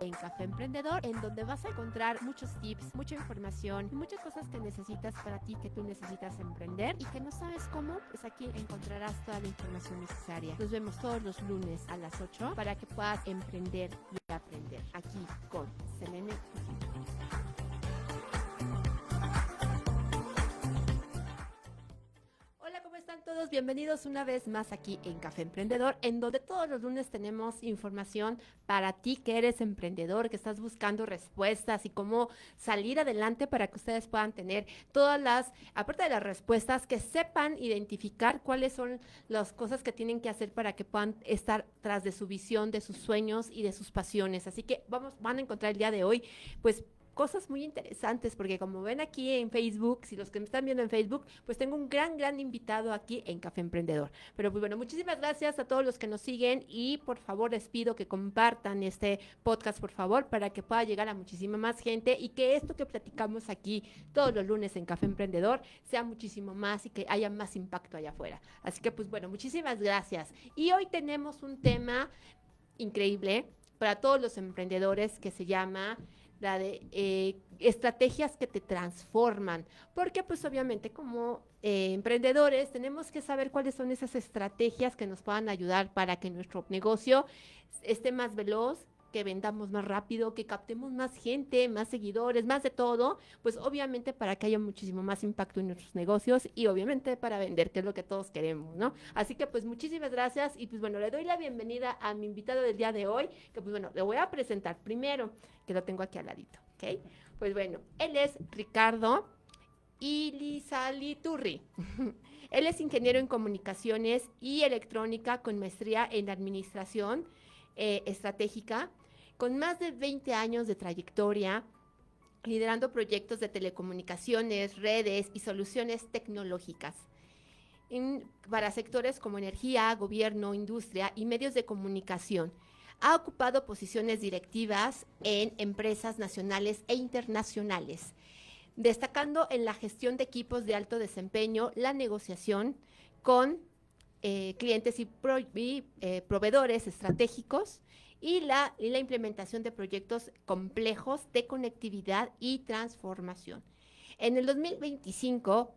en Café Emprendedor, en donde vas a encontrar muchos tips, mucha información y muchas cosas que necesitas para ti, que tú necesitas emprender y que no sabes cómo, pues aquí encontrarás toda la información necesaria. Nos vemos todos los lunes a las 8 para que puedas emprender y aprender aquí con Selene. Hola, ¿cómo están todos? Bienvenidos una vez más aquí en Café Emprendedor, en donde todos los lunes tenemos información para ti que eres emprendedor, que estás buscando respuestas y cómo salir adelante para que ustedes puedan tener todas las, aparte de las respuestas, que sepan identificar cuáles son las cosas que tienen que hacer para que puedan estar tras de su visión, de sus sueños y de sus pasiones. Así que van a encontrar el día de hoy, pues, cosas muy interesantes, porque como ven aquí en Facebook, si los que me están viendo en Facebook, pues tengo un gran invitado aquí en Café Emprendedor. Pero pues bueno, muchísimas gracias a todos los que nos siguen y por favor les pido que compartan este podcast, por favor, para que pueda llegar a muchísima más gente y que esto que platicamos aquí todos los lunes en Café Emprendedor sea muchísimo más y que haya más impacto allá afuera. Así que pues bueno, muchísimas gracias. Y hoy tenemos un tema increíble para todos los emprendedores que se llama la de estrategias que te transforman, porque pues obviamente como emprendedores tenemos que saber cuáles son esas estrategias que nos puedan ayudar para que nuestro negocio esté más veloz, que vendamos más rápido, que captemos más gente, más seguidores, más de todo, pues obviamente para que haya muchísimo más impacto en nuestros negocios y obviamente para vender, que es lo que todos queremos, ¿no? Así que pues muchísimas gracias y pues bueno, le doy la bienvenida a mi invitado del día de hoy, que pues bueno, le voy a presentar primero, que lo tengo aquí al ladito, ¿ok? Pues bueno, él es Ricardo Ilizaliturri. Él es ingeniero en comunicaciones y electrónica con maestría en administración estratégica, con más de 20 años de trayectoria, liderando proyectos de telecomunicaciones, redes y soluciones tecnológicas para sectores como energía, gobierno, industria y medios de comunicación. Ha ocupado posiciones directivas en empresas nacionales e internacionales, destacando en la gestión de equipos de alto desempeño, la negociación con clientes y proveedores estratégicos y la implementación de proyectos complejos de conectividad y transformación. En el 2025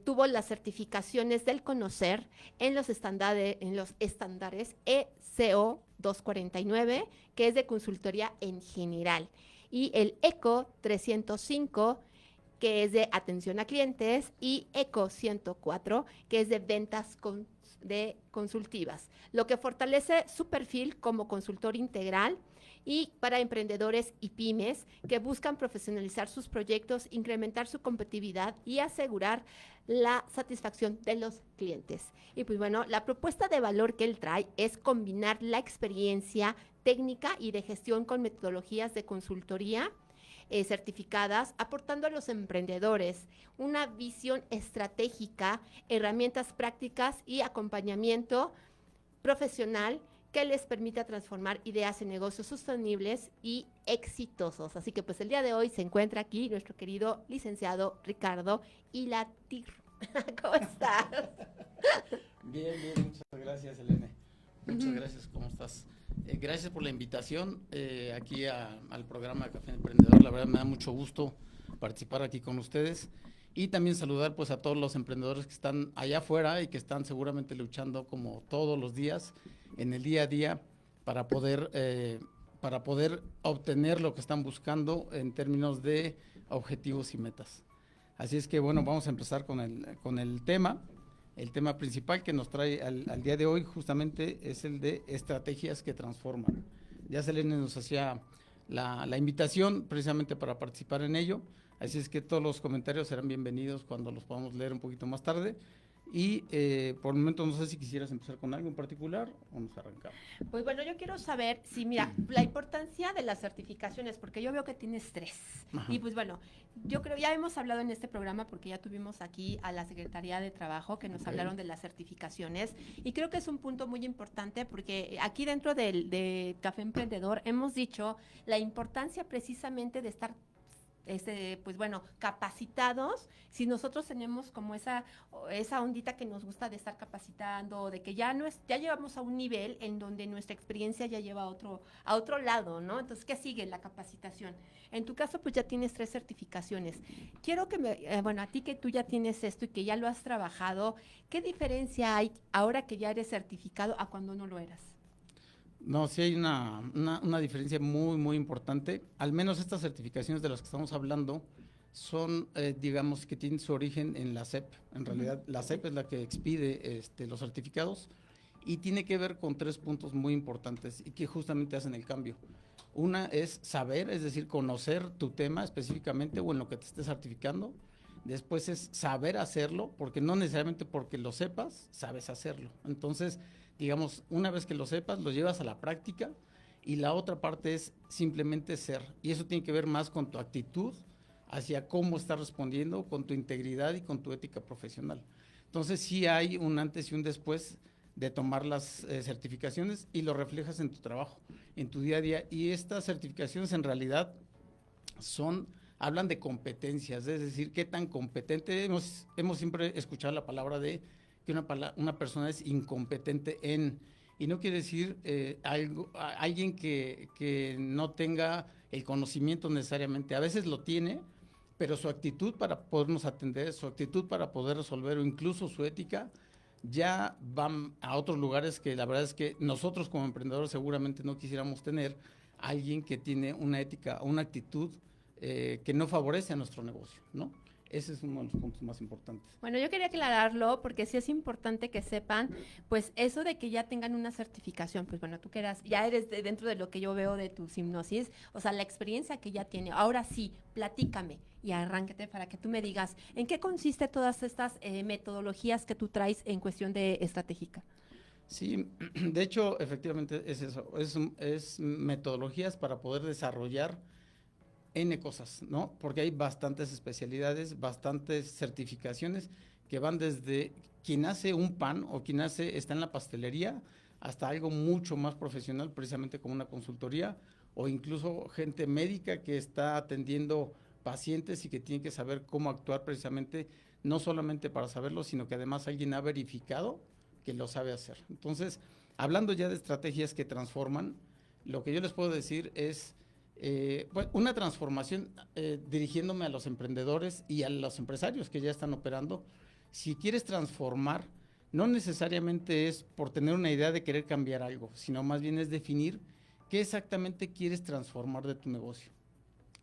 tuvo las certificaciones del Conocer en los estándares ECO 249, que es de consultoría en general, y el ECO 305, que es de atención a clientes, y ECO 104, que es de ventas consultivas, lo que fortalece su perfil como consultor integral y para emprendedores y pymes que buscan profesionalizar sus proyectos, incrementar su competitividad y asegurar la satisfacción de los clientes. Y pues bueno, la propuesta de valor que él trae es combinar la experiencia técnica y de gestión con metodologías de consultoría certificadas, aportando a los emprendedores una visión estratégica, herramientas prácticas y acompañamiento profesional que les permita transformar ideas en negocios sostenibles y exitosos. Así que pues el día de hoy se encuentra aquí nuestro querido licenciado Ricardo Ilizaliturri. ¿Cómo estás? Bien, muchas gracias, Elena. Muchas gracias, ¿cómo estás? Gracias por la invitación aquí al programa Café Emprendedor. La verdad me da mucho gusto participar aquí con ustedes y también saludar pues a todos los emprendedores que están allá afuera y que están seguramente luchando como todos los días en el día a día para poder obtener lo que están buscando en términos de objetivos y metas. Así es que bueno, vamos a empezar con el tema. El tema principal que nos trae al día de hoy justamente es el de estrategias que transforman. Ya Selene nos hacía la invitación precisamente para participar en ello, así es que todos los comentarios serán bienvenidos cuando los podamos leer un poquito más tarde. Y por el momento no sé si quisieras empezar con algo en particular o nos arrancamos. Pues bueno, yo quiero saber si, mira, la importancia de las certificaciones, porque yo veo que tienes 3. Ajá. Y pues bueno, yo creo, ya hemos hablado en este programa porque ya tuvimos aquí a la Secretaría de Trabajo que nos hablaron de las certificaciones y creo que es un punto muy importante porque aquí dentro de Café Emprendedor hemos dicho la importancia precisamente de estar pues bueno, capacitados, si nosotros tenemos como esa ondita que nos gusta de estar capacitando, de que ya ya llevamos a un nivel en donde nuestra experiencia ya lleva a otro lado, ¿no? Entonces, ¿qué sigue? La capacitación. En tu caso, pues ya tienes 3 certificaciones. Quiero que bueno, a ti que tú ya tienes esto y que ya lo has trabajado, ¿qué diferencia hay ahora que ya eres certificado a cuando no lo eras? No, sí hay una diferencia muy, muy importante. Al menos estas certificaciones de las que estamos hablando son, digamos, que tienen su origen en la SEP. En realidad, la SEP es la que expide los certificados y tiene que ver con 3 puntos muy importantes y que justamente hacen el cambio. Una es saber, es decir, conocer tu tema específicamente o en lo que te estés certificando. Después es saber hacerlo, porque no necesariamente porque lo sepas, sabes hacerlo. Entonces, digamos, una vez que lo sepas, lo llevas a la práctica y la otra parte es simplemente ser. Y eso tiene que ver más con tu actitud hacia cómo estás respondiendo, con tu integridad y con tu ética profesional. Entonces, sí hay un antes y un después de tomar las certificaciones y lo reflejas en tu trabajo, en tu día a día. Y estas certificaciones en realidad hablan de competencias, es decir, qué tan competente. Hemos siempre escuchado la palabra de que una persona es incompetente y no quiere decir alguien que no tenga el conocimiento necesariamente. A veces lo tiene, pero su actitud para podernos atender, su actitud para poder resolver o incluso su ética ya van a otros lugares que la verdad es que nosotros como emprendedores seguramente no quisiéramos tener alguien que tiene una ética o una actitud que no favorece a nuestro negocio, ¿no? Ese es uno de los puntos más importantes. Bueno, yo quería aclararlo porque sí es importante que sepan, pues eso de que ya tengan una certificación, pues bueno, tú que ya eres dentro de lo que yo veo de tu hipnosis, o sea, la experiencia que ya tiene. Ahora sí, platícame y arránquete para que tú me digas, ¿en qué consiste todas estas metodologías que tú traes en cuestión de estratégica? Sí, de hecho, efectivamente es eso, es metodologías para poder desarrollar N cosas, ¿no? Porque hay bastantes especialidades, bastantes certificaciones que van desde quien hace un pan o quien está en la pastelería hasta algo mucho más profesional, precisamente como una consultoría o incluso gente médica que está atendiendo pacientes y que tiene que saber cómo actuar precisamente, no solamente para saberlo, sino que además alguien ha verificado que lo sabe hacer. Entonces, hablando ya de estrategias que transforman, lo que yo les puedo decir es pues una transformación dirigiéndome a los emprendedores y a los empresarios que ya están operando. Si quieres transformar, no necesariamente es por tener una idea de querer cambiar algo, sino más bien es definir qué exactamente quieres transformar de tu negocio.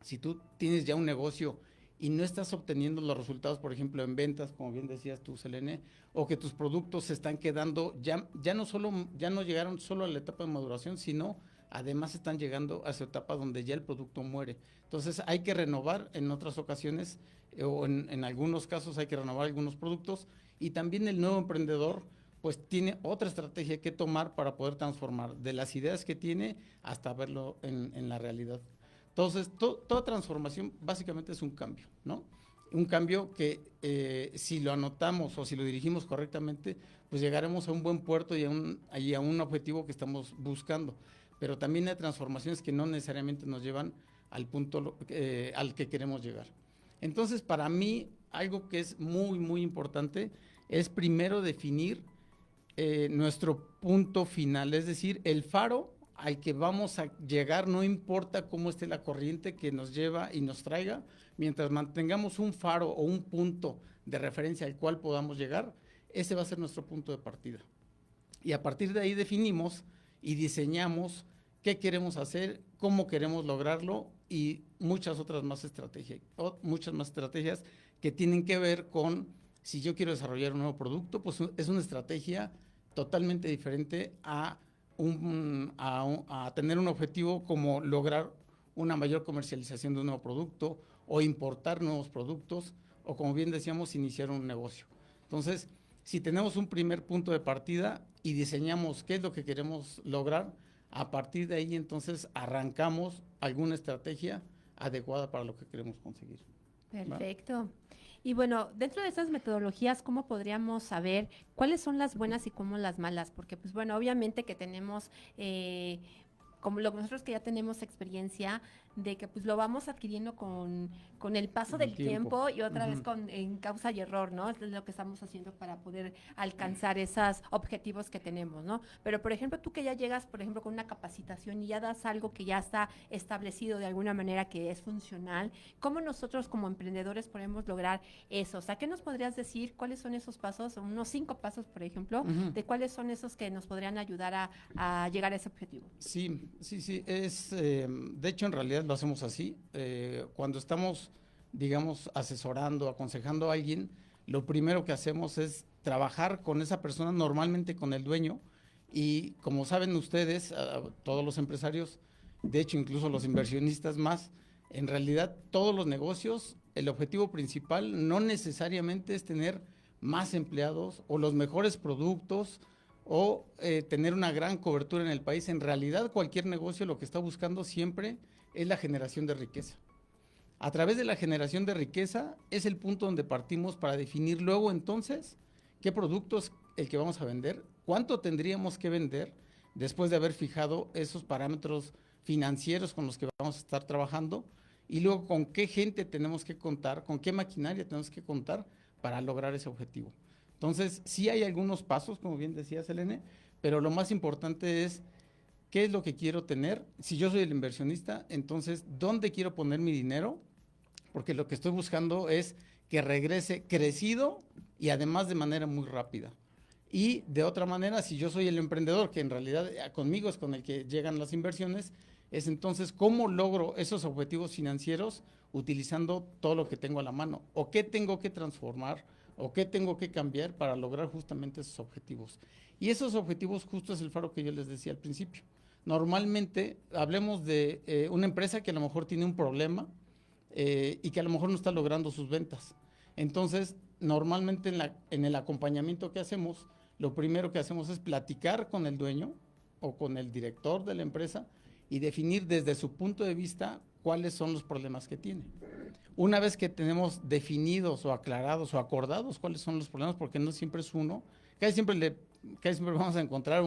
Si tú tienes ya un negocio y no estás obteniendo los resultados, por ejemplo, en ventas, como bien decías tú, Selene, o que tus productos se están quedando, ya no llegaron solo a la etapa de maduración, sino además están llegando a esa etapa donde ya el producto muere. Entonces hay que renovar en otras ocasiones o en algunos casos hay que renovar algunos productos y también el nuevo emprendedor pues tiene otra estrategia que tomar para poder transformar de las ideas que tiene hasta verlo en la realidad. Entonces toda transformación básicamente es un cambio, ¿no? Un cambio que si lo anotamos o si lo dirigimos correctamente, pues llegaremos a un buen puerto y a un objetivo que estamos buscando. Pero también hay transformaciones que no necesariamente nos llevan al punto al que queremos llegar. Entonces, para mí, algo que es muy, muy importante es primero definir nuestro punto final, es decir, el faro al que vamos a llegar, no importa cómo esté la corriente que nos lleva y nos traiga, mientras mantengamos un faro o un punto de referencia al cual podamos llegar, ese va a ser nuestro punto de partida. Y a partir de ahí definimos y diseñamos qué queremos hacer, cómo queremos lograrlo y muchas más estrategias que tienen que ver con si yo quiero desarrollar un nuevo producto, pues es una estrategia totalmente diferente a tener un objetivo como lograr una mayor comercialización de un nuevo producto o importar nuevos productos o, como bien decíamos, iniciar un negocio. Entonces, si tenemos un primer punto de partida y diseñamos qué es lo que queremos lograr, a partir de ahí entonces arrancamos alguna estrategia adecuada para lo que queremos conseguir. Perfecto. ¿Va? Y bueno, dentro de esas metodologías, ¿cómo podríamos saber cuáles son las buenas y cómo las malas? Porque, pues bueno, obviamente que tenemos como nosotros que ya tenemos experiencia, de que pues lo vamos adquiriendo con el paso del tiempo y otra vez en causa y error, ¿no? Es lo que estamos haciendo para poder alcanzar esos objetivos que tenemos, ¿no? Pero, por ejemplo, tú que ya llegas, por ejemplo, con una capacitación y ya das algo que ya está establecido de alguna manera que es funcional, ¿cómo nosotros como emprendedores podemos lograr eso? O sea, ¿qué nos podrías decir? ¿Cuáles son esos pasos? Unos 5 pasos, por ejemplo, de cuáles son esos que nos podrían ayudar a llegar a ese objetivo. Sí. De hecho, en realidad lo hacemos así. Cuando estamos, digamos, asesorando, aconsejando a alguien, lo primero que hacemos es trabajar con esa persona, normalmente con el dueño, y como saben ustedes, todos los empresarios, de hecho, incluso los inversionistas más, en realidad todos los negocios, el objetivo principal no necesariamente es tener más empleados o los mejores productos o tener una gran cobertura en el país. En realidad, cualquier negocio lo que está buscando siempre es la generación de riqueza. A través de la generación de riqueza es el punto donde partimos para definir luego entonces qué producto es el que vamos a vender, cuánto tendríamos que vender después de haber fijado esos parámetros financieros con los que vamos a estar trabajando y luego con qué gente tenemos que contar, con qué maquinaria tenemos que contar para lograr ese objetivo. Entonces, sí hay algunos pasos, como bien decía Selene, pero lo más importante es qué es lo que quiero tener. Si yo soy el inversionista, entonces, ¿dónde quiero poner mi dinero? Porque lo que estoy buscando es que regrese crecido y además de manera muy rápida. Y de otra manera, si yo soy el emprendedor, que en realidad conmigo es con el que llegan las inversiones, es entonces cómo logro esos objetivos financieros utilizando todo lo que tengo a la mano, o qué tengo que transformar, o qué tengo que cambiar para lograr justamente esos objetivos. Y esos objetivos justo es el faro que yo les decía al principio. Normalmente, hablemos de una empresa que a lo mejor tiene un problema y que a lo mejor no está logrando sus ventas. Entonces, normalmente en el acompañamiento que hacemos, lo primero que hacemos es platicar con el dueño o con el director de la empresa y definir desde su punto de vista cuáles son los problemas que tiene. Una vez que tenemos definidos o aclarados o acordados cuáles son los problemas, porque no siempre es uno, casi siempre vamos a encontrar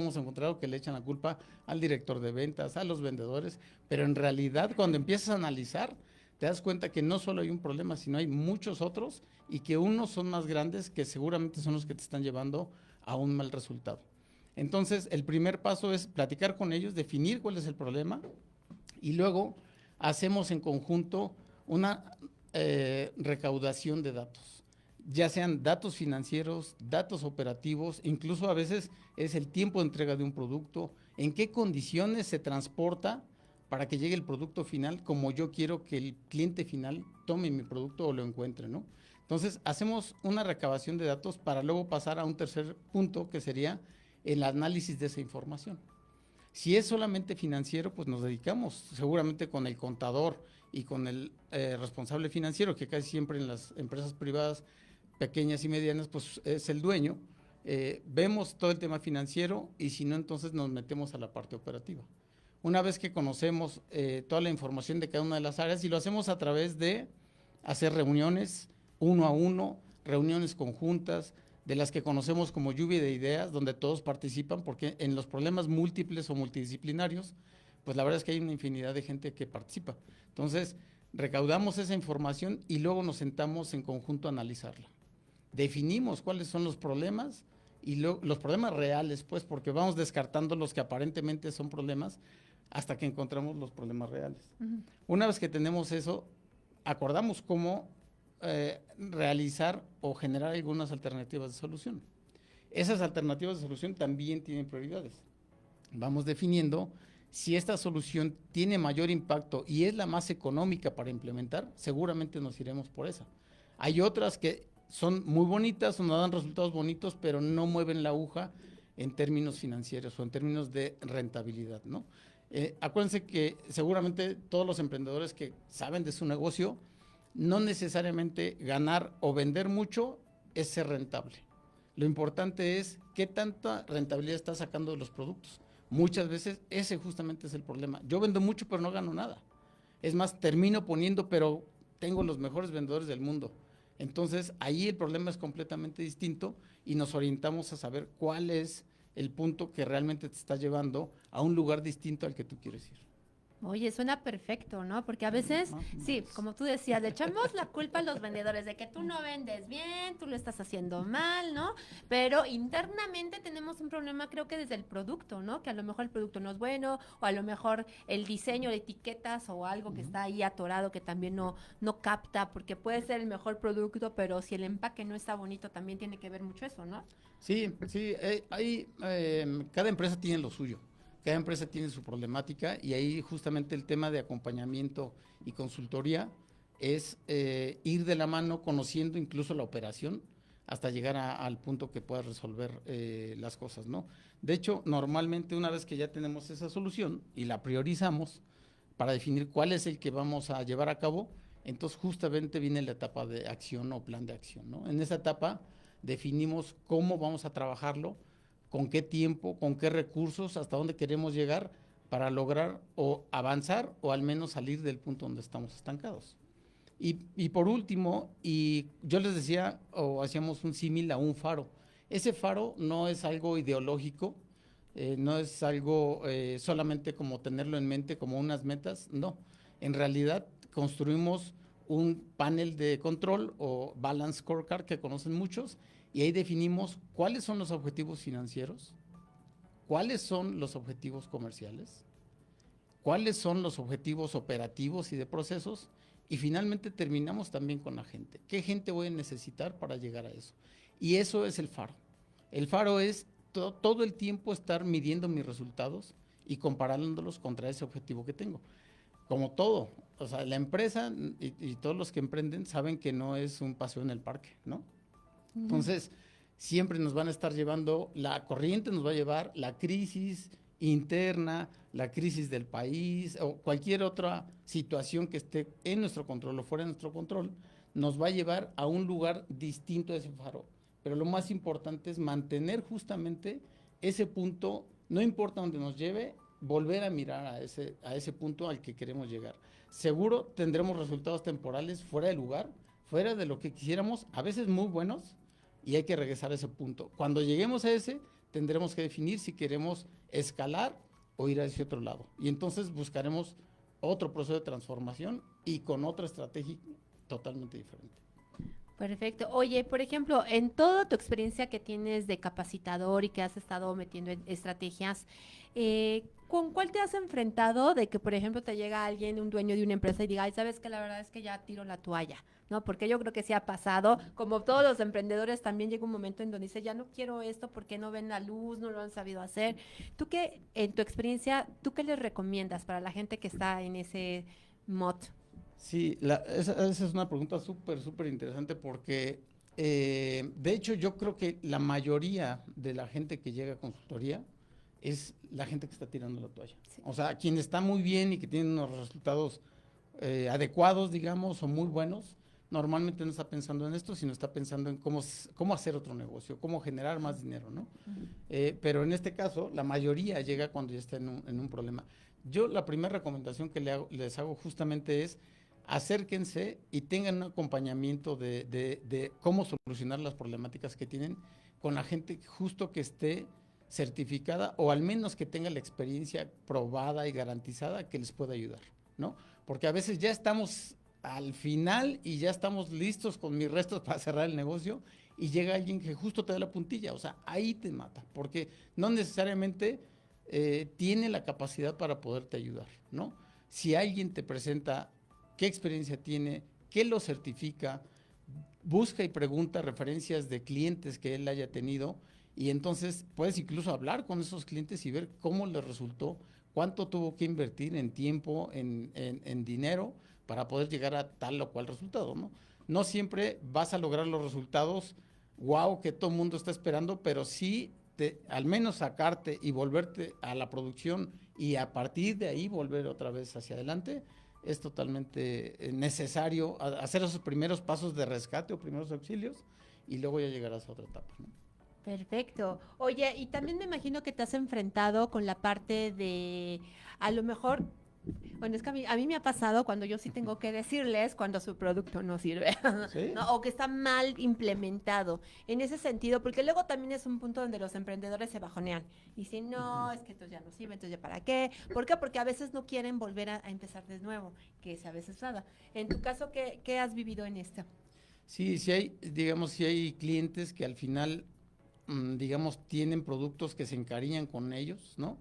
que le echan la culpa al director de ventas, a los vendedores, pero en realidad cuando empiezas a analizar, te das cuenta que no solo hay un problema, sino hay muchos otros y que unos son más grandes que seguramente son los que te están llevando a un mal resultado. Entonces, el primer paso es platicar con ellos, definir cuál es el problema y luego hacemos en conjunto una recaudación de datos, ya sean datos financieros, datos operativos, incluso a veces es el tiempo de entrega de un producto, en qué condiciones se transporta para que llegue el producto final como yo quiero que el cliente final tome mi producto o lo encuentre, ¿no? Entonces, hacemos una recabación de datos para luego pasar a un tercer punto que sería el análisis de esa información. Si es solamente financiero, pues nos dedicamos seguramente con el contador y con el responsable financiero, que casi siempre en las empresas privadas pequeñas y medianas, pues es el dueño. Vemos todo el tema financiero y si no, entonces nos metemos a la parte operativa. Una vez que conocemos toda la información de cada una de las áreas y lo hacemos a través de hacer reuniones uno a uno, reuniones conjuntas, de las que conocemos como lluvia de ideas, donde todos participan, porque en los problemas múltiples o multidisciplinarios, pues la verdad es que hay una infinidad de gente que participa. Entonces, recaudamos esa información y luego nos sentamos en conjunto a analizarla. Definimos cuáles son los problemas y los problemas reales, pues, porque vamos descartando los que aparentemente son problemas hasta que encontramos los problemas reales. Una vez que tenemos eso, acordamos cómo realizar o generar algunas alternativas de solución. Esas alternativas de solución también tienen prioridades. Vamos definiendo si esta solución tiene mayor impacto y es la más económica para implementar, seguramente nos iremos por esa. Hay otras que son muy bonitas o nos dan resultados bonitos, pero no mueven la aguja en términos financieros o en términos de rentabilidad, ¿no? Acuérdense que seguramente todos los emprendedores que saben de su negocio, no necesariamente ganar o vender mucho es ser rentable. Lo importante es qué tanta rentabilidad está sacando de los productos. Muchas veces ese justamente es el problema. Yo vendo mucho pero no gano nada. Es más, termino poniendo, pero tengo los mejores vendedores del mundo. Entonces, ahí el problema es completamente distinto y nos orientamos a saber cuál es el punto que realmente te está llevando a un lugar distinto al que tú quieres ir. Oye, suena perfecto, ¿no? Porque a veces, Más o sí, menos. como tú decías, le echamos la culpa a los vendedores de que tú no vendes bien, tú lo estás haciendo mal, ¿no? Pero internamente tenemos un problema, creo que desde el producto, ¿no? Que a lo mejor el producto no es bueno, o a lo mejor el diseño de etiquetas o algo que está ahí atorado que también no capta, porque puede ser el mejor producto, pero si el empaque no está bonito, también tiene que ver mucho eso, ¿no? Sí, sí, cada empresa tiene lo suyo, cada empresa tiene su problemática y ahí justamente el tema de acompañamiento y consultoría es ir de la mano conociendo incluso la operación hasta llegar al punto que puedas resolver las cosas, ¿no? De hecho, normalmente una vez que ya tenemos esa solución y la priorizamos para definir cuál es el que vamos a llevar a cabo, entonces justamente viene la etapa de acción o plan de acción, ¿no? En esa etapa definimos cómo vamos a trabajarlo, con qué tiempo, con qué recursos, hasta dónde queremos llegar para lograr o avanzar o al menos salir del punto donde estamos estancados. Y por último, y yo les decía, o hacíamos un símil a un faro. Ese faro no es algo ideológico, no es algo solamente como tenerlo en mente como unas metas, no. En realidad construimos un panel de control o balance scorecard que conocen muchos y ahí definimos cuáles son los objetivos financieros, cuáles son los objetivos comerciales, cuáles son los objetivos operativos y de procesos y finalmente terminamos también con la gente. ¿Qué gente voy a necesitar para llegar a eso? Y eso es el faro. El faro es todo el tiempo estar midiendo mis resultados y comparándolos contra ese objetivo que tengo. Como todo, o sea, la empresa y todos los que emprenden saben que no es un paseo en el parque, ¿no? Entonces, siempre nos van a estar llevando, la corriente nos va a llevar, la crisis interna, la crisis del país o cualquier otra situación que esté en nuestro control o fuera de nuestro control, nos va a llevar a un lugar distinto a ese faro. Pero lo más importante es mantener justamente ese punto, no importa dónde nos lleve, volver a mirar a ese punto al que queremos llegar. Seguro tendremos resultados temporales fuera de lugar, fuera de lo que quisiéramos, a veces muy buenos, y hay que regresar a ese punto. Cuando lleguemos a ese, tendremos que definir si queremos escalar o ir a ese otro lado. Y entonces buscaremos otro proceso de transformación y con otra estrategia totalmente diferente. Perfecto. Oye, por ejemplo, en toda tu experiencia que tienes de capacitador y que has estado metiendo en estrategias, ¿con cuál te has enfrentado de que, por ejemplo, te llega alguien, un dueño de una empresa y diga, ay, sabes que la verdad es que ya tiro la toalla, ¿no? Porque yo creo que sí ha pasado, como todos los emprendedores, también llega un momento en donde dice, ya no quiero esto porque no ven la luz, no lo han sabido hacer. ¿Tú qué, en tu experiencia, tú qué les recomiendas para la gente que está en ese mod? Sí, esa es una pregunta súper, súper interesante porque, de hecho, yo creo que la mayoría de la gente que llega a consultoría es la gente que está tirando la toalla. Sí. O sea, quien está muy bien y que tiene unos resultados adecuados, digamos, o muy buenos, normalmente no está pensando en esto, sino está pensando en cómo hacer otro negocio, cómo generar más dinero, ¿no? Pero en este caso, la mayoría llega cuando ya está en un problema. Yo la primera recomendación que les hago justamente es acérquense y tengan un acompañamiento de cómo solucionar las problemáticas que tienen con la gente justo que esté certificada o al menos que tenga la experiencia probada y garantizada que les pueda ayudar, ¿no? Porque a veces ya estamos al final y ya estamos listos con mis restos para cerrar el negocio y llega alguien que justo te da la puntilla, o sea, ahí te mata, porque no necesariamente tiene la capacidad para poderte ayudar, ¿no? Si alguien te presenta qué experiencia tiene, qué lo certifica, busca y pregunta referencias de clientes que él haya tenido y entonces puedes incluso hablar con esos clientes y ver cómo les resultó, cuánto tuvo que invertir en tiempo, en dinero para poder llegar a tal o cual resultado, ¿no? No siempre vas a lograr los resultados wow que todo el mundo está esperando, pero sí al menos sacarte y volverte a la producción y a partir de ahí volver otra vez hacia adelante es totalmente necesario hacer esos primeros pasos de rescate o primeros auxilios y luego ya llegarás a otra etapa, ¿no? Perfecto. Oye, y también me imagino que te has enfrentado con la parte de, a lo mejor, Bueno, es que a mí me ha pasado cuando yo sí tengo que decirles cuando su producto no sirve, ¿Sí? ¿no? O que está mal implementado. En ese sentido, porque luego también es un punto donde los emprendedores se bajonean. Y dicen, no, es que esto ya no sirve, entonces ya para qué. ¿Por qué? Porque a veces no quieren volver a empezar de nuevo, que es a veces nada. En tu caso, ¿qué has vivido en esto? Sí, sí hay, digamos, sí hay clientes que al final, digamos, tienen productos que se encariñan con ellos, ¿no?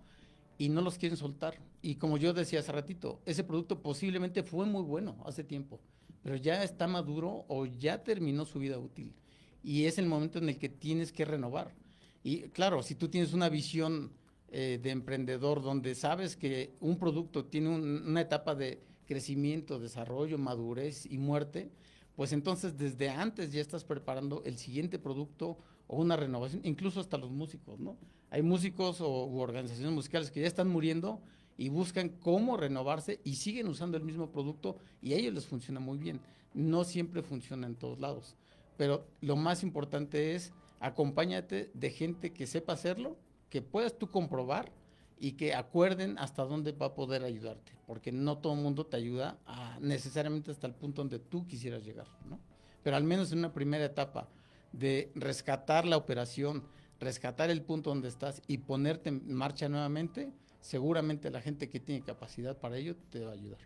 Y no los quieren soltar. Y como yo decía hace ratito, ese producto posiblemente fue muy bueno hace tiempo, pero ya está maduro o ya terminó su vida útil. Y es el momento en el que tienes que renovar. Y claro, si tú tienes una visión de emprendedor donde sabes que un producto tiene una etapa de crecimiento, desarrollo, madurez y muerte, pues entonces desde antes ya estás preparando el siguiente producto o una renovación, incluso hasta los músicos, ¿no? Hay músicos u organizaciones musicales que ya están muriendo y buscan cómo renovarse y siguen usando el mismo producto y a ellos les funciona muy bien. No siempre funciona en todos lados, pero lo más importante es acompáñate de gente que sepa hacerlo, que puedas tú comprobar y que acuerden hasta dónde va a poder ayudarte, porque no todo el mundo te ayuda necesariamente hasta el punto donde tú quisieras llegar, ¿no? Pero al menos en una primera etapa de rescatar la operación, rescatar el punto donde estás y ponerte en marcha nuevamente, seguramente la gente que tiene capacidad para ello te va a ayudar.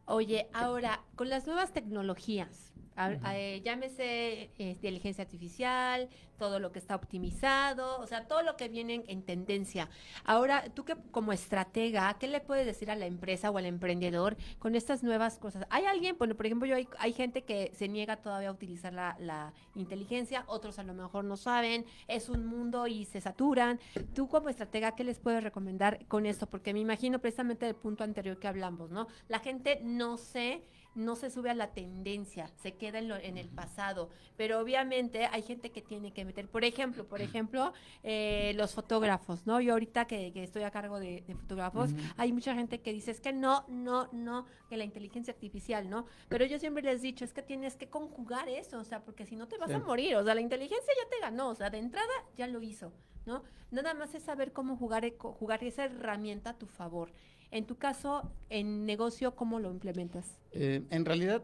Oye, ahora, con las nuevas tecnologías, Ujú. llámese inteligencia artificial, todo lo que está optimizado, o sea, todo lo que viene en tendencia. Ahora, tú que como estratega, ¿qué le puedes decir a la empresa o al emprendedor con estas nuevas cosas? ¿Hay alguien, bueno, por ejemplo, hay gente que se niega todavía a utilizar la inteligencia, otros a lo mejor no saben, es un mundo y se saturan. Tú como estratega, ¿qué les puedes recomendar con esto? Porque me imagino precisamente del punto anterior que hablamos, ¿no? La gente no se sube a la tendencia, se queda en el pasado, pero obviamente hay gente que tiene que meter, por ejemplo, los fotógrafos, ¿no? Yo ahorita que estoy a cargo de fotógrafos, Ujú. hay mucha gente que dice, es que no, no, no, que la inteligencia artificial, ¿no? Pero yo siempre les he dicho, es que tienes que conjugar eso, o sea, porque si no te vas Sí. a morir, o sea, la inteligencia ya te ganó, o sea, de entrada ya lo hizo, ¿no? Nada más es saber cómo jugar esa herramienta a tu favor. En tu caso, en negocio, ¿cómo lo implementas? En realidad,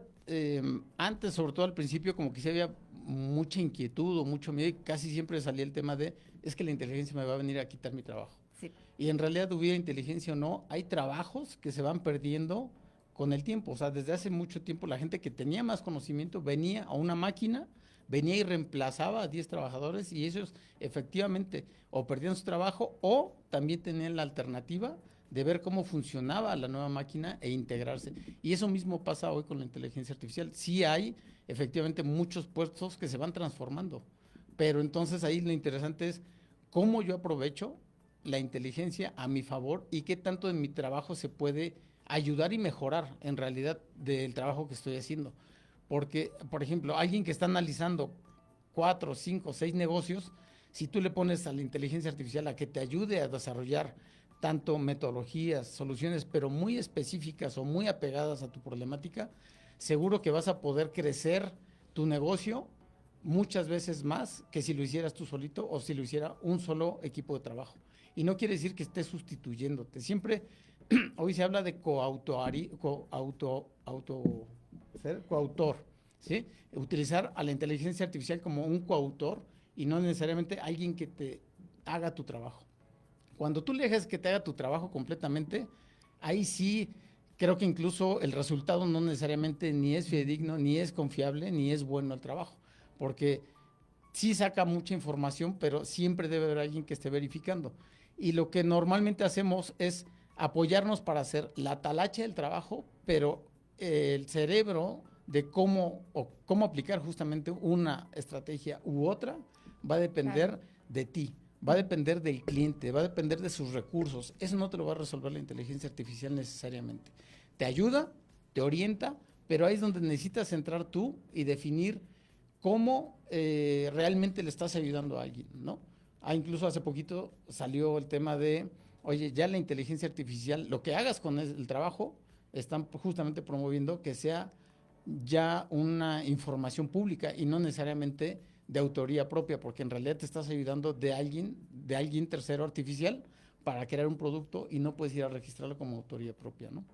antes, sobre todo al principio, como que sí había mucha inquietud o mucho miedo y casi siempre salía el tema de, es que la inteligencia me va a venir a quitar mi trabajo. Sí, Y en realidad, hubiera inteligencia o no, hay trabajos que se van perdiendo con el tiempo. O sea, desde hace mucho tiempo la gente que tenía más conocimiento venía a una máquina, venía y reemplazaba a 10 trabajadores y ellos efectivamente o perdían su trabajo o también tenían la alternativa de ver cómo funcionaba la nueva máquina e integrarse. Y eso mismo pasa hoy con la inteligencia artificial. Sí hay efectivamente muchos puestos que se van transformando, pero entonces ahí lo interesante es cómo yo aprovecho la inteligencia a mi favor y qué tanto en mi trabajo se puede ayudar y mejorar en realidad del trabajo que estoy haciendo. Porque, por ejemplo, alguien que está analizando 4, 5, 6 negocios, si tú le pones a la inteligencia artificial a que te ayude a desarrollar tanto metodologías, soluciones, pero muy específicas o muy apegadas a tu problemática, seguro que vas a poder crecer tu negocio muchas veces más que si lo hicieras tú solito o si lo hiciera un solo equipo de trabajo. Y no quiere decir que estés sustituyéndote. Siempre, hoy se habla de coautor, ¿sí? Utilizar a la inteligencia artificial como un coautor y no necesariamente alguien que te haga tu trabajo. Cuando tú le dejas que te haga tu trabajo completamente, ahí sí creo que incluso el resultado no necesariamente ni es fidedigno, ni es confiable, ni es bueno el trabajo, porque sí saca mucha información, pero siempre debe haber alguien que esté verificando. Y lo que normalmente hacemos es apoyarnos para hacer la talacha del trabajo, pero el cerebro de cómo aplicar justamente una estrategia u otra va a claro. depender de ti, va a depender del cliente, va a depender de sus recursos. Eso no te lo va a resolver la inteligencia artificial necesariamente. Te ayuda, te orienta, pero ahí es donde necesitas entrar tú y definir cómo realmente le estás ayudando a alguien, ¿no? Incluso hace poquito salió el tema de, oye, ya la inteligencia artificial, lo que hagas con el trabajo, están justamente promoviendo que sea ya una información pública y no necesariamente de autoría propia, porque en realidad te estás ayudando de alguien tercero artificial, para crear un producto y no puedes ir a registrarlo como autoría propia, ¿no?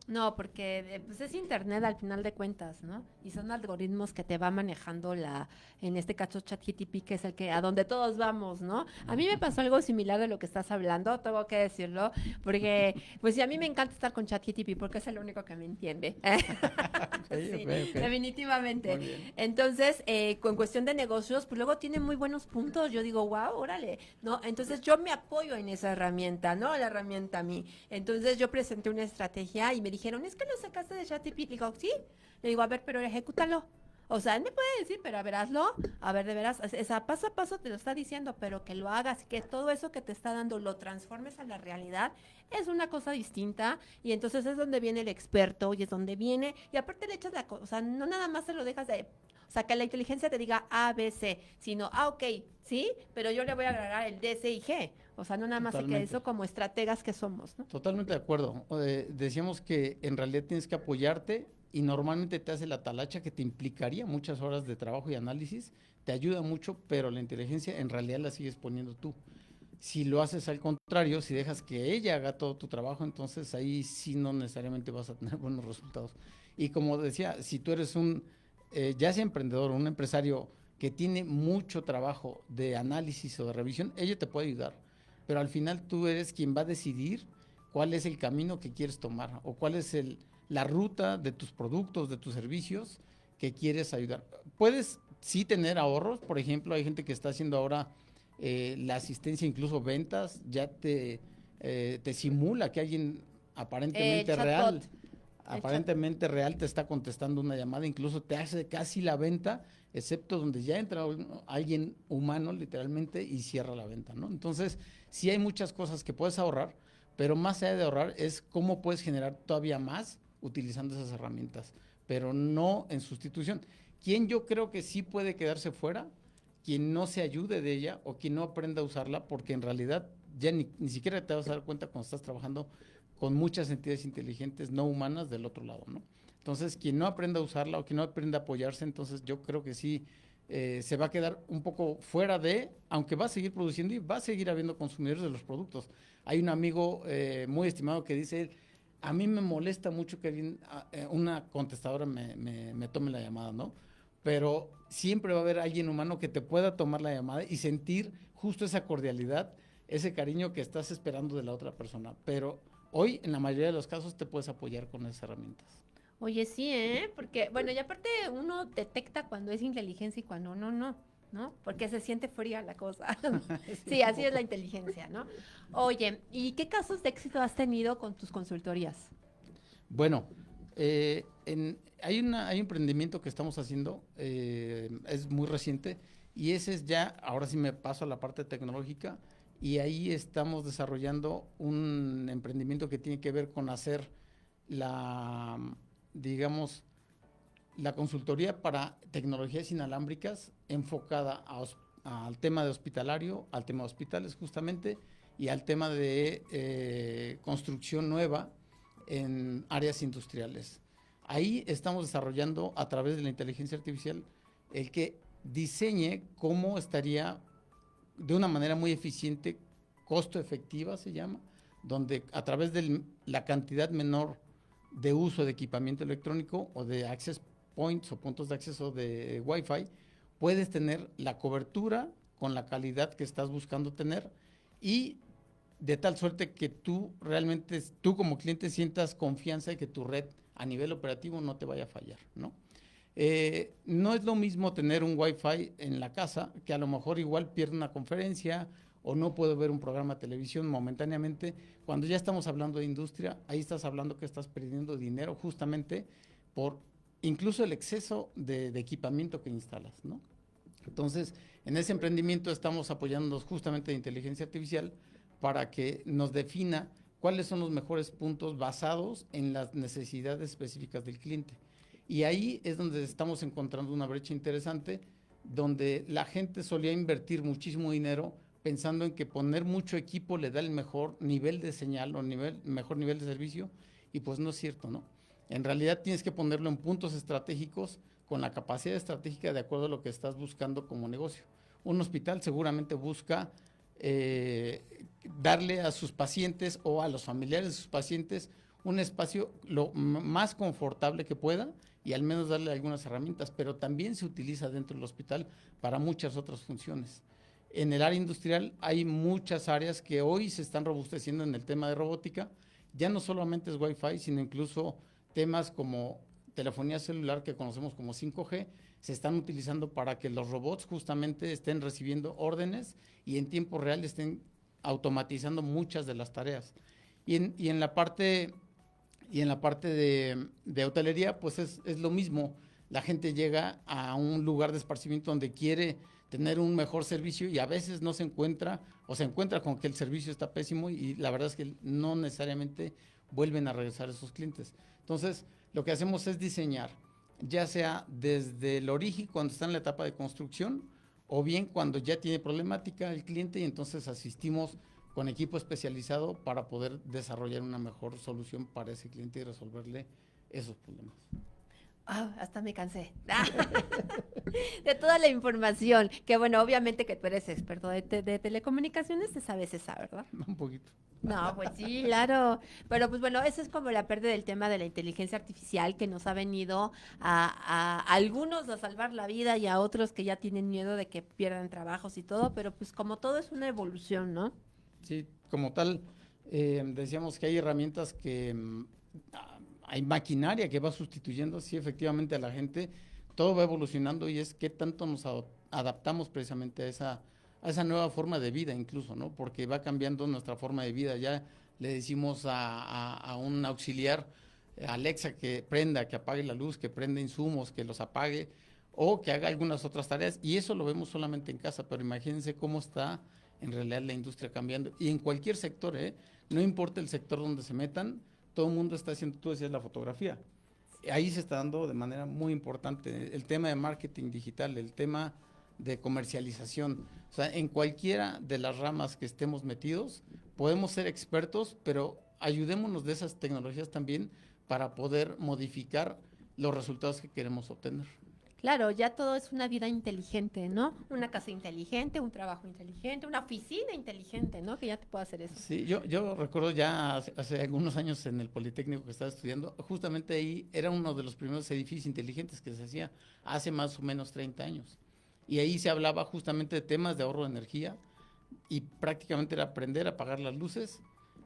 No, porque pues es internet al final de cuentas, ¿no? Y son algoritmos que te va manejando en este caso ChatGPT, que es el que a donde todos vamos, ¿no? A mí me pasó algo similar de lo que estás hablando, tengo que decirlo, porque pues sí, a mí me encanta estar con ChatGPT porque es el único que me entiende. Okay, Sí, okay. definitivamente. Muy bien. Entonces, con cuestión de negocios, pues luego tiene muy buenos puntos. Yo digo, wow, órale, ¿no? Entonces yo me apoyo en esa herramienta, ¿no? La herramienta a mí. Entonces yo presenté una estrategia y me dijeron, es que lo sacaste de ChatGPT. Le digo, sí. Le digo, a ver, pero ejecútalo. O sea, él me puede decir, pero a ver, hazlo. A ver, de veras, esa paso a paso te lo está diciendo, pero que lo hagas, que todo eso que te está dando lo transformes a la realidad, es una cosa distinta. Y entonces es donde viene el experto y es donde viene. Y aparte le echas la cosa, o sea, no nada más te lo dejas de. O sea, que la inteligencia te diga A, B, C, sino, ok, sí, pero yo le voy a agregar el D, C y G. O sea, no nada más se quede Totalmente. eso como estrategas que somos, ¿no? Totalmente de acuerdo. Decíamos que en realidad tienes que apoyarte y normalmente te hace la talacha que te implicaría muchas horas de trabajo y análisis, te ayuda mucho, pero la inteligencia en realidad la sigues poniendo tú. Si lo haces al contrario, si dejas que ella haga todo tu trabajo, entonces ahí sí no necesariamente vas a tener buenos resultados. Y como decía, si tú eres ya sea emprendedor o un empresario que tiene mucho trabajo de análisis o de revisión, ella te puede ayudar, pero al final tú eres quien va a decidir cuál es el camino que quieres tomar o cuál es la ruta de tus productos, de tus servicios que quieres ayudar. Puedes sí tener ahorros, por ejemplo, hay gente que está haciendo ahora la asistencia, incluso ventas, ya te simula que alguien El aparentemente chatbot. real, El chat. te está contestando una llamada, incluso te hace casi la venta, excepto donde ya entra alguien humano literalmente y cierra la venta, ¿no? Entonces, sí hay muchas cosas que puedes ahorrar, pero más allá de ahorrar es cómo puedes generar todavía más utilizando esas herramientas, pero no en sustitución. ¿Quién yo creo que sí puede quedarse fuera? Quien no se ayude de ella o quien no aprenda a usarla, porque en realidad ya ni siquiera te vas a dar cuenta cuando estás trabajando con muchas entidades inteligentes no humanas del otro lado, ¿no? Entonces, quien no aprenda a usarla o quien no aprenda a apoyarse, entonces yo creo que sí se va a quedar un poco fuera aunque va a seguir produciendo y va a seguir habiendo consumidores de los productos. Hay un amigo muy estimado que dice, a mí me molesta mucho que alguien, una contestadora me tome la llamada, ¿no? Pero siempre va a haber alguien humano que te pueda tomar la llamada y sentir justo esa cordialidad, ese cariño que estás esperando de la otra persona. Pero hoy, en la mayoría de los casos, te puedes apoyar con esas herramientas. Oye, sí, ¿eh? Porque, bueno, y aparte uno detecta cuando es inteligencia y cuando uno no, ¿no? Porque se siente fría la cosa. Sí, Sí, un así es la poco. inteligencia, ¿no? Oye, ¿y qué casos de éxito has tenido con tus consultorías? Bueno, hay un emprendimiento que estamos haciendo, es muy reciente, y ese es ya, ahora sí me paso a la parte tecnológica, y ahí estamos desarrollando un emprendimiento que tiene que ver con hacer la, digamos, la consultoría para tecnologías inalámbricas enfocada al tema de hospitalario, al tema de hospitales justamente, y al tema de construcción nueva en áreas industriales. Ahí estamos desarrollando a través de la inteligencia artificial el que diseñe cómo estaría de una manera muy eficiente, costo efectiva se llama, donde a través de la cantidad menor de uso de equipamiento electrónico o de access points o puntos de acceso de Wi-Fi, puedes tener la cobertura con la calidad que estás buscando tener y de tal suerte que tú realmente, tú como cliente sientas confianza de que tu red a nivel operativo no te vaya a fallar, ¿no? No es lo mismo tener un Wi-Fi en la casa, que a lo mejor igual pierde una conferencia o no puedo ver un programa de televisión momentáneamente. Cuando ya estamos hablando de industria, ahí estás hablando que estás perdiendo dinero justamente por incluso el exceso de equipamiento que instalas, ¿no? Entonces, en ese emprendimiento estamos apoyándonos justamente de inteligencia artificial para que nos defina cuáles son los mejores puntos basados en las necesidades específicas del cliente. Y ahí es donde estamos encontrando una brecha interesante, donde la gente solía invertir muchísimo dinero pensando en que poner mucho equipo le da el mejor nivel de señal o mejor nivel de servicio, y pues no es cierto, ¿no? En realidad tienes que ponerlo en puntos estratégicos con la capacidad estratégica de acuerdo a lo que estás buscando como negocio. Un hospital seguramente busca darle a sus pacientes o a los familiares de sus pacientes un espacio lo más confortable que pueda y al menos darle algunas herramientas, pero también se utiliza dentro del hospital para muchas otras funciones. En el área industrial hay muchas áreas que hoy se están robusteciendo en el tema de robótica. Ya no solamente es Wi-Fi, sino incluso temas como telefonía celular, que conocemos como 5G, se están utilizando para que los robots justamente estén recibiendo órdenes y en tiempo real estén automatizando muchas de las tareas. Y en la parte de hotelería, pues es lo mismo. La gente llega a un lugar de esparcimiento donde quiere tener un mejor servicio y a veces no se encuentra o se encuentra con que el servicio está pésimo y la verdad es que no necesariamente vuelven a regresar esos clientes. Entonces, lo que hacemos es diseñar, ya sea desde el origen, cuando está en la etapa de construcción, o bien cuando ya tiene problemática el cliente y entonces asistimos con equipo especializado para poder desarrollar una mejor solución para ese cliente y resolverle esos problemas. Hasta me cansé de toda la información, que bueno, obviamente que tú eres experto de telecomunicaciones, se sabe, ¿verdad? Un poquito. No, pues sí, claro. Pero pues bueno, eso es como la pérdida del tema de la inteligencia artificial que nos ha venido a algunos a salvar la vida y a otros que ya tienen miedo de que pierdan trabajos y todo, pero pues como todo es una evolución, ¿no? Sí, como tal, decíamos que hay herramientas que hay maquinaria que va sustituyendo, sí, efectivamente a la gente, todo va evolucionando y es qué tanto nos adaptamos precisamente a esa nueva forma de vida incluso, ¿no? Porque va cambiando nuestra forma de vida, ya le decimos a un auxiliar, Alexa, que prenda, que apague la luz, que prenda insumos, que los apague o que haga algunas otras tareas y eso lo vemos solamente en casa, pero imagínense cómo está en realidad la industria cambiando y en cualquier sector, no importa el sector donde se metan, todo el mundo está haciendo, tú decías la fotografía, ahí se está dando de manera muy importante el tema de marketing digital, el tema de comercialización, o sea, en cualquiera de las ramas que estemos metidos, podemos ser expertos, pero ayudémonos de esas tecnologías también para poder modificar los resultados que queremos obtener. Claro, ya todo es una vida inteligente, ¿no? Una casa inteligente, un trabajo inteligente, una oficina inteligente, ¿no? Que ya te puede hacer eso. Sí, yo recuerdo ya hace algunos años en el Politécnico que estaba estudiando, justamente ahí era uno de los primeros edificios inteligentes que se hacía hace más o menos 30 años. Y ahí se hablaba justamente de temas de ahorro de energía y prácticamente era aprender a apagar las luces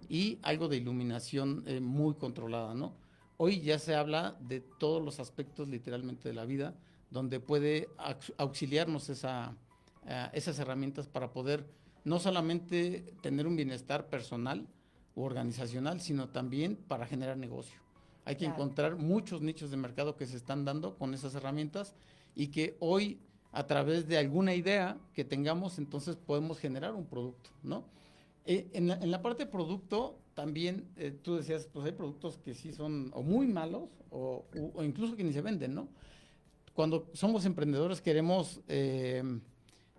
y algo de iluminación muy controlada, ¿no? Hoy ya se habla de todos los aspectos literalmente de la vida, donde puede auxiliarnos esas herramientas para poder no solamente tener un bienestar personal u organizacional, sino también para generar negocio. Hay que encontrar muchos nichos de mercado que se están dando con esas herramientas y que hoy, a través de alguna idea que tengamos, entonces podemos generar un producto, ¿no? En la parte de producto, también tú decías, pues hay productos que sí son o muy malos o incluso que ni se venden, ¿no? Cuando somos emprendedores queremos,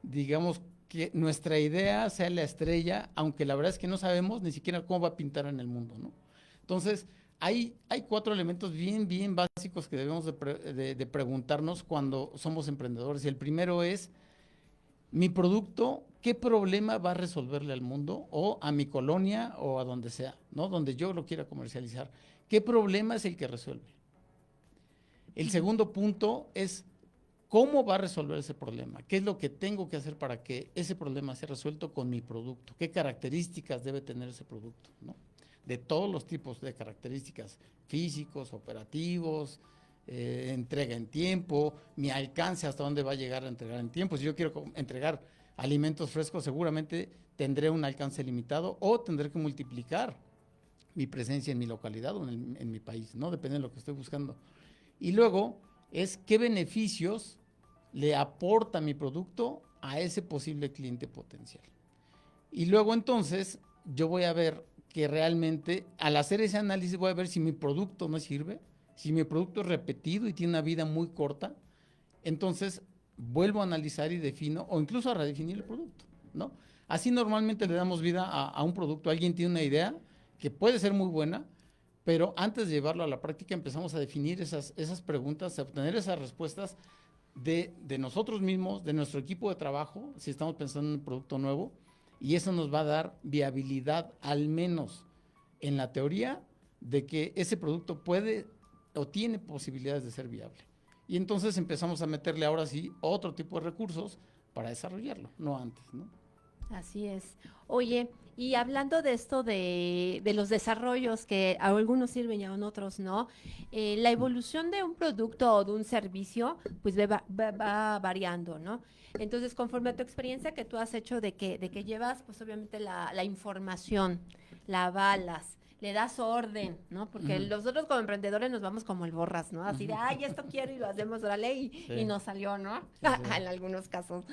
digamos, que nuestra idea sea la estrella, aunque la verdad es que no sabemos ni siquiera cómo va a pintar en el mundo, ¿no? Entonces, hay 4 elementos bien básicos que debemos de preguntarnos cuando somos emprendedores. Y el primero es, mi producto, ¿qué problema va a resolverle al mundo o a mi colonia o a donde sea, ¿no? Donde yo lo quiera comercializar. ¿Qué problema es el que resuelve? El segundo punto es cómo va a resolver ese problema, qué es lo que tengo que hacer para que ese problema sea resuelto con mi producto, qué características debe tener ese producto, ¿no? De todos los tipos de características, físicos, operativos, entrega en tiempo, mi alcance hasta dónde va a llegar a entregar en tiempo. Si yo quiero entregar alimentos frescos, seguramente tendré un alcance limitado o tendré que multiplicar mi presencia en mi localidad o en mi país, ¿no? Depende de lo que estoy buscando. Y luego es qué beneficios le aporta mi producto a ese posible cliente potencial. Y luego entonces yo voy a ver que realmente al hacer ese análisis voy a ver si mi producto no sirve, si mi producto es repetido y tiene una vida muy corta, entonces vuelvo a analizar y defino o incluso a redefinir el producto, ¿no? Así normalmente le damos vida a un producto, alguien tiene una idea que puede ser muy buena, pero antes de llevarlo a la práctica empezamos a definir esas preguntas, a obtener esas respuestas de nosotros mismos, de nuestro equipo de trabajo, si estamos pensando en un producto nuevo, y eso nos va a dar viabilidad, al menos en la teoría, de que ese producto puede o tiene posibilidades de ser viable. Y entonces empezamos a meterle ahora sí otro tipo de recursos para desarrollarlo, no antes, ¿no? Así es. Oye, y hablando de esto de los desarrollos que a algunos sirven y a otros no, la evolución de un producto o de un servicio, pues va variando, ¿no? Entonces, conforme a tu experiencia que tú has hecho de que llevas, pues obviamente la información, la avalas, le das orden, ¿no? Porque Ujú. nosotros como emprendedores nos vamos como el borras, ¿no? Así de, ay, esto quiero y lo hacemos, órale, y Sí, nos salió, ¿no? sí, sí. En algunos casos.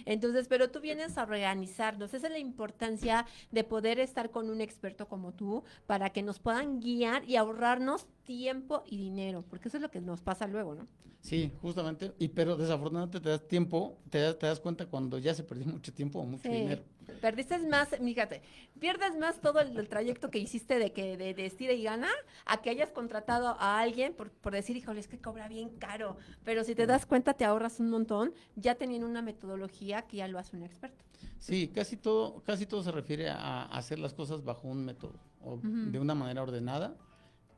Entonces, pero tú vienes a organizarnos. Esa es la importancia de poder estar con un experto como tú para que nos puedan guiar y ahorrarnos tiempo y dinero, porque eso es lo que nos pasa luego, ¿no? Sí, justamente, pero desafortunadamente te das tiempo, te das cuenta cuando ya se perdió mucho tiempo o mucho Sí. dinero. Perdiste más, fíjate, pierdes más todo el trayecto que hiciste de estira y gana a que hayas contratado a alguien por decir, híjole, es que cobra bien caro. Pero si te das cuenta, te ahorras un montón, ya teniendo una metodología que ya lo hace un experto. Sí, casi todo se refiere a hacer las cosas bajo un método o Ujú. de una manera ordenada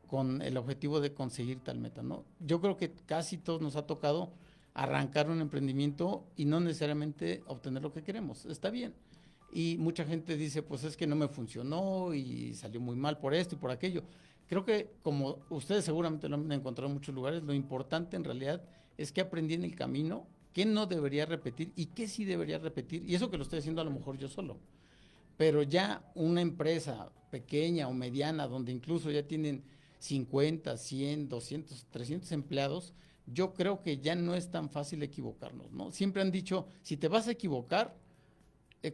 con el objetivo de conseguir tal meta, ¿no? Yo creo que casi todos nos ha tocado arrancar un emprendimiento y no necesariamente obtener lo que queremos. Está bien. Y mucha gente dice, pues es que no me funcionó y salió muy mal por esto y por aquello. Creo que como ustedes seguramente lo han encontrado en muchos lugares, lo importante en realidad es que aprendí en el camino qué no debería repetir y qué sí debería repetir. Y eso que lo estoy haciendo a lo mejor yo solo. Pero ya una empresa pequeña o mediana, donde incluso ya tienen 50, 100, 200, 300 empleados, yo creo que ya no es tan fácil equivocarnos, ¿no? Siempre han dicho, si te vas a equivocar,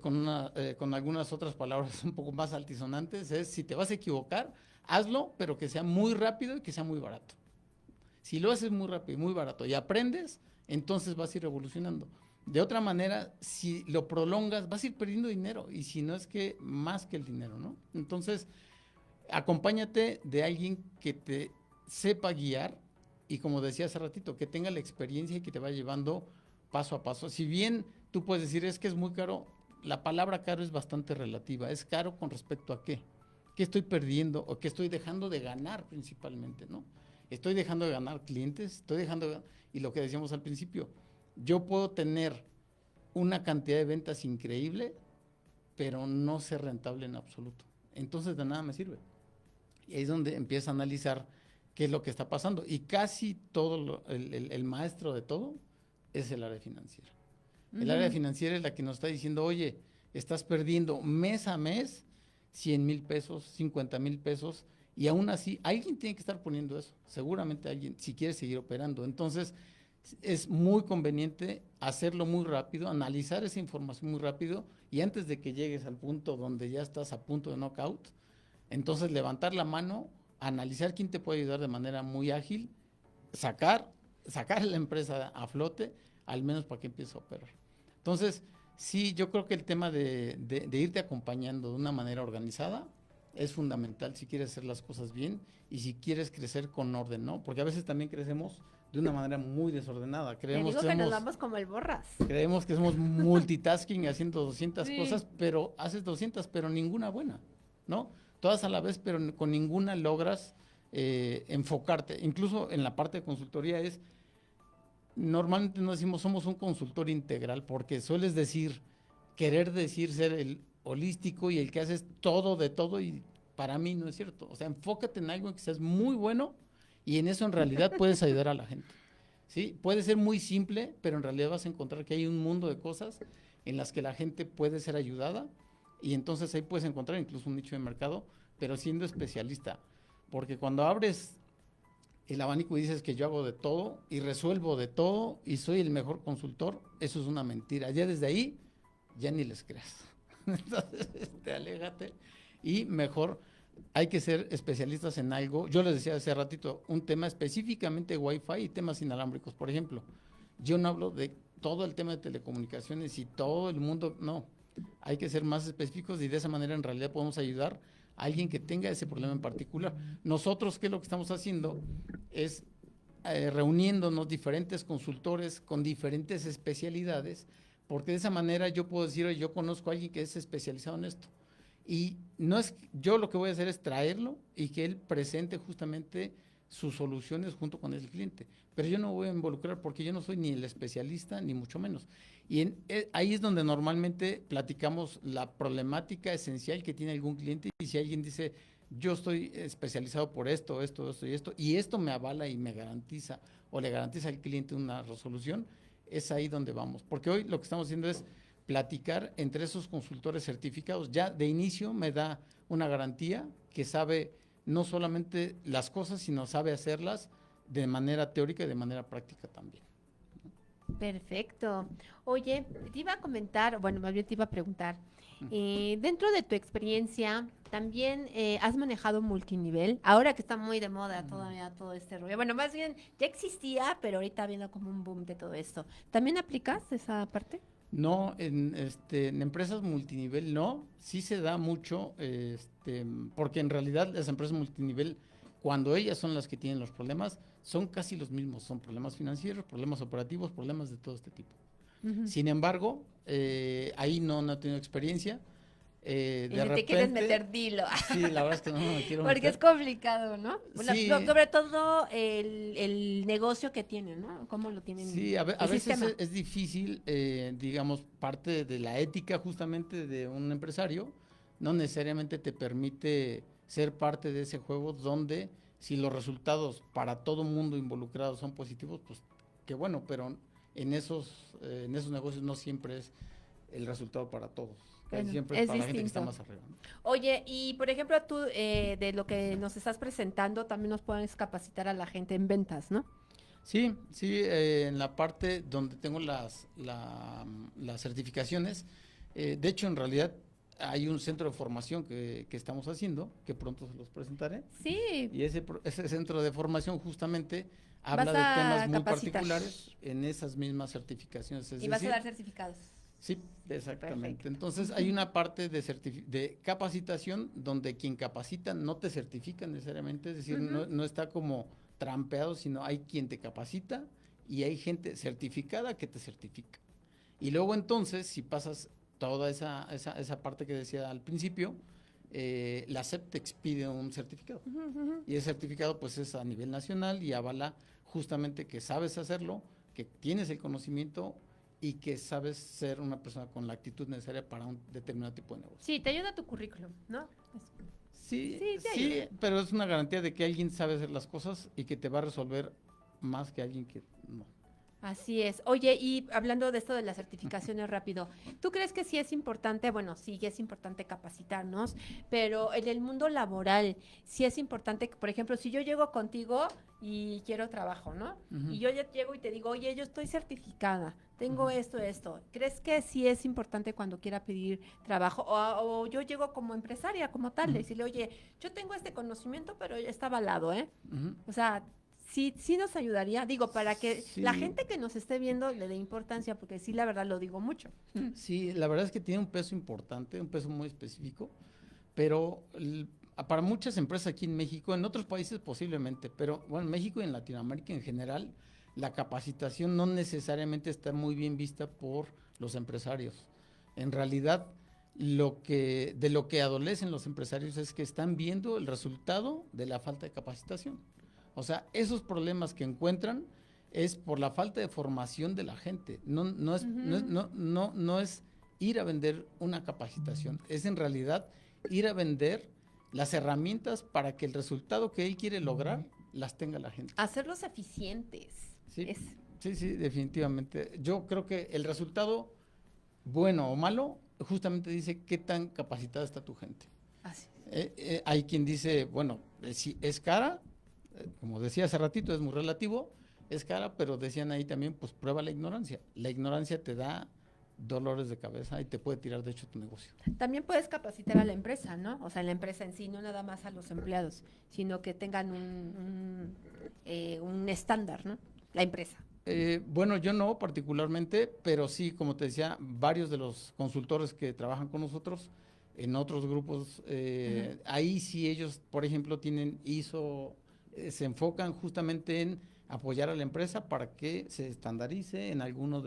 con algunas otras palabras un poco más altisonantes, es si te vas a equivocar, hazlo, pero que sea muy rápido y que sea muy barato. Si lo haces muy rápido y muy barato y aprendes, entonces vas a ir evolucionando. De otra manera, si lo prolongas, vas a ir perdiendo dinero y si no es que más que el dinero, ¿no? Entonces, acompáñate de alguien que te sepa guiar y como decía hace ratito, que tenga la experiencia y que te va llevando paso a paso. Si bien tú puedes decir es que es muy caro, la palabra caro es bastante relativa. ¿Es caro con respecto a qué? ¿Qué estoy perdiendo o qué estoy dejando de ganar principalmente, no? Estoy dejando de ganar clientes, y lo que decíamos al principio, yo puedo tener una cantidad de ventas increíble, pero no ser rentable en absoluto. Entonces de nada me sirve. Y ahí es donde empieza a analizar qué es lo que está pasando. Y casi todo, el maestro de todo es el área financiera. El área Ujú. financiera es la que nos está diciendo, oye, estás perdiendo mes a mes 100,000 pesos, 50,000 pesos, y aún así alguien tiene que estar poniendo eso, seguramente alguien, si quiere seguir operando. Entonces, es muy conveniente hacerlo muy rápido, analizar esa información muy rápido, y antes de que llegues al punto donde ya estás a punto de knockout, entonces levantar la mano, analizar quién te puede ayudar de manera muy ágil, sacar, sacar la empresa a flote, al menos para que empiece a operar. Entonces, sí, yo creo que el tema de irte acompañando de una manera organizada es fundamental si quieres hacer las cosas bien y si quieres crecer con orden, ¿no? Porque a veces también crecemos de una manera muy desordenada. Te digo que nos vamos como el borras. Creemos que somos multitasking haciendo 200 Sí. cosas, pero haces 200, pero ninguna buena, ¿no? Todas a la vez, pero con ninguna logras enfocarte. Incluso en la parte de consultoría normalmente no decimos somos un consultor integral, porque sueles decir, querer decir ser el holístico y el que haces todo de todo, y para mí no es cierto. O sea, enfócate en algo que seas muy bueno y en eso en realidad puedes ayudar a la gente. ¿Sí? Puede ser muy simple, pero en realidad vas a encontrar que hay un mundo de cosas en las que la gente puede ser ayudada y entonces ahí puedes encontrar incluso un nicho de mercado, pero siendo especialista. Porque cuando abres el abanico y dices que yo hago de todo y resuelvo de todo y soy el mejor consultor, eso es una mentira. Ya desde ahí, ya ni les creas. Entonces, aléjate y mejor hay que ser especialistas en algo. Yo les decía hace ratito, un tema específicamente Wi-Fi y temas inalámbricos, por ejemplo. Yo no hablo de todo el tema de telecomunicaciones y todo el mundo, no. Hay que ser más específicos y de esa manera en realidad podemos ayudar a alguien que tenga ese problema en particular. Nosotros, ¿qué es lo que estamos haciendo? Es reuniéndonos diferentes consultores con diferentes especialidades porque de esa manera yo puedo decir, oye, yo conozco a alguien que es especializado en esto. Y no es, yo lo que voy a hacer es traerlo y que él presente justamente sus soluciones junto con el cliente. Pero yo no voy a involucrar porque yo no soy ni el especialista, ni mucho menos. Y ahí es donde normalmente platicamos la problemática esencial que tiene algún cliente. Y si alguien dice, yo estoy especializado por esto, esto, esto y esto, y esto me avala y me garantiza, o le garantiza al cliente una resolución, es ahí donde vamos. Porque hoy lo que estamos haciendo es platicar entre esos consultores certificados. Ya de inicio me da una garantía que sabe no solamente las cosas, sino sabe hacerlas de manera teórica y de manera práctica también. Perfecto. Oye, te iba a comentar, bueno, más bien te iba a preguntar, dentro de tu experiencia, ¿también has manejado multinivel? Ahora que está muy de moda todavía todo este rollo. Bueno, más bien ya existía, pero ahorita viendo como un boom de todo esto. ¿También aplicas esa parte? No, en empresas multinivel no, sí se da mucho, porque en realidad las empresas multinivel, cuando ellas son las que tienen los problemas, son casi los mismos, son problemas financieros, problemas operativos, problemas de todo este tipo. Ujú. Sin embargo, ahí no he tenido experiencia. Y De si te quieres repente, meter, dilo. sí, la verdad es que no me quiero Porque es meter. complicado, ¿no? Bueno, Sí, sobre todo el negocio que tienen, ¿no? Cómo lo tienen, sí, a el veces sistema. es difícil, digamos, parte de la ética justamente de un empresario, no necesariamente te permite ser parte de ese juego donde si los resultados para todo mundo involucrado son positivos, pues qué bueno, pero en esos negocios no siempre es el resultado para todos, casi Bueno, siempre es es para la gente que está distinto. más arriba, ¿no? Oye, y por ejemplo, tú de lo que nos estás presentando, también nos puedes capacitar a la gente en ventas, ¿no? Sí, sí, en la parte donde tengo las certificaciones, de hecho, en realidad hay un centro de formación que estamos haciendo, que pronto se los presentaré, Sí, y ese centro de formación justamente vas habla de temas a muy capacitar particulares en esas mismas certificaciones, es y vas a dar decir, certificados. sí, exactamente. Perfecto. Entonces, hay una parte de capacitación donde quien capacita no te certifica necesariamente, es decir, Ujú. no está como trampeado, sino hay quien te capacita y hay gente certificada que te certifica. Y luego entonces, si pasas toda esa parte que decía al principio, la SEP te expide un certificado. Ujú, ujú. Y ese certificado pues es a nivel nacional y avala justamente que sabes hacerlo, que tienes el conocimiento y que sabes ser una persona con la actitud necesaria para un determinado tipo de negocio. Sí, te ayuda tu currículum, ¿no? Sí, Sí, te sí, ayuda. pero es una garantía de que alguien sabe hacer las cosas y que te va a resolver más que alguien que no. Así es. Oye, y hablando de esto de las certificaciones rápido, ¿tú crees que sí es importante? Bueno, sí es importante capacitarnos, pero en el mundo laboral sí es importante que, por ejemplo, si yo llego contigo y quiero trabajo, ¿no? Ujú, Y yo ya llego y te digo, oye, yo estoy certificada, tengo ujú, esto. ¿Crees que sí es importante cuando quiera pedir trabajo? O yo llego como empresaria, como tal, ujú, decirle, oye, yo tengo este conocimiento, pero está avalado, ¿eh? ujú. O sea, sí, sí nos ayudaría, digo, para que la Sí, gente que nos esté viendo le dé importancia, porque sí, la verdad lo digo mucho. sí, la verdad es que tiene un peso importante, un peso muy específico, pero para muchas empresas aquí en México, en otros países posiblemente, pero bueno, en México y en Latinoamérica en general, la capacitación no necesariamente está muy bien vista por los empresarios. En realidad, de lo que adolecen los empresarios es que están viendo el resultado de la falta de capacitación. O sea, esos problemas que encuentran es por la falta de formación de la gente. Ujú. No es ir a vender una capacitación, es en realidad ir a vender las herramientas para que el resultado que él quiere lograr las tenga la gente. Hacerlos eficientes. Sí, Es sí, sí, definitivamente. Yo creo que el resultado, bueno o malo, justamente dice qué tan capacitada está tu gente. así. Hay quien dice, bueno, si es cara, como decía hace ratito, es muy relativo, es cara, pero decían ahí también, pues prueba la ignorancia. La ignorancia te da dolores de cabeza y te puede tirar de hecho tu negocio. También puedes capacitar a la empresa, ¿no? O sea, la empresa en sí, no nada más a los empleados, sino que tengan un estándar, ¿no? La empresa. Bueno, yo no particularmente, pero sí, como te decía, varios de los consultores que trabajan con nosotros en otros grupos, Ujú. ahí sí ellos, por ejemplo, tienen ISO, se enfocan justamente en apoyar a la empresa para que se estandarice en algunos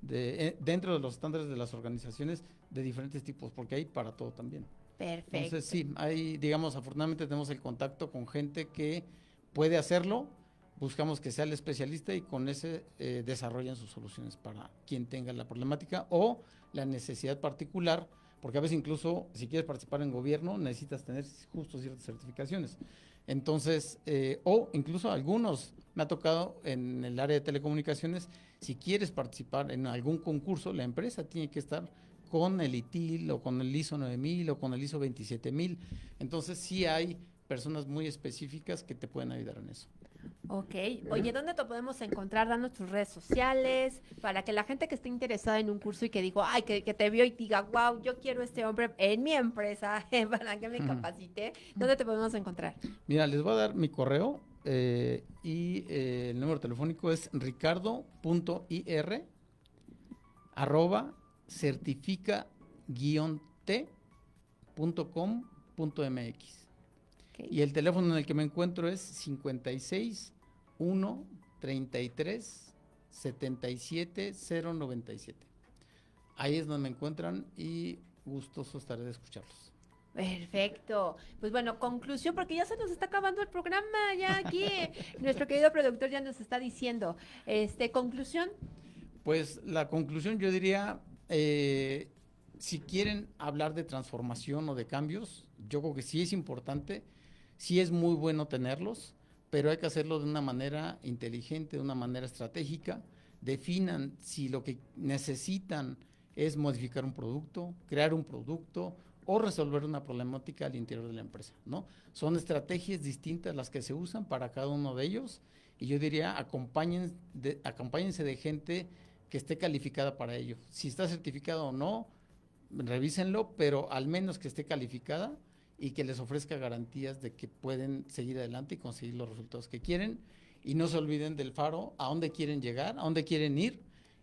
dentro de los estándares de las organizaciones de diferentes tipos, porque hay para todo también. Perfecto. Entonces sí, hay, digamos, afortunadamente tenemos el contacto con gente que puede hacerlo, buscamos que sea el especialista y con ese desarrollan sus soluciones para quien tenga la problemática o la necesidad particular, porque a veces incluso si quieres participar en gobierno necesitas tener justo ciertas certificaciones. Entonces, o incluso algunos, me ha tocado en el área de telecomunicaciones, si quieres participar en algún concurso, la empresa tiene que estar con el ITIL o con el ISO 9000 o con el ISO 27000. Entonces, sí hay personas muy específicas que te pueden ayudar en eso. Ok. Oye, ¿dónde te podemos encontrar? Danos tus redes sociales para que la gente que esté interesada en un curso y que digo, ay, que te vio y diga, wow, yo quiero este hombre en mi empresa para que me capacite. ¿Dónde te podemos encontrar? Mira, les voy a dar mi correo y el número telefónico es ricardo.ir@certifica-t.com.mx. Okay. Y el teléfono en el que me encuentro es 56 1 33 77 097. Ahí es donde me encuentran y gustoso estaré de escucharlos. Perfecto. Pues bueno, conclusión, porque ya se nos está acabando el programa, ya aquí nuestro querido productor ya nos está diciendo. Conclusión. Pues la conclusión yo diría, si quieren hablar de transformación o de cambios, yo creo que sí es importante, sí es muy bueno tenerlos, pero hay que hacerlo de una manera inteligente, de una manera estratégica. Definan si lo que necesitan es modificar un producto, crear un producto o resolver una problemática al interior de la empresa, ¿no? Son estrategias distintas las que se usan para cada uno de ellos y yo diría acompáñense de gente que esté calificada para ello. Si está certificado o no, revísenlo, pero al menos que esté calificada y que les ofrezca garantías de que pueden seguir adelante y conseguir los resultados que quieren. Y no se olviden del faro, a dónde quieren llegar, a dónde quieren ir,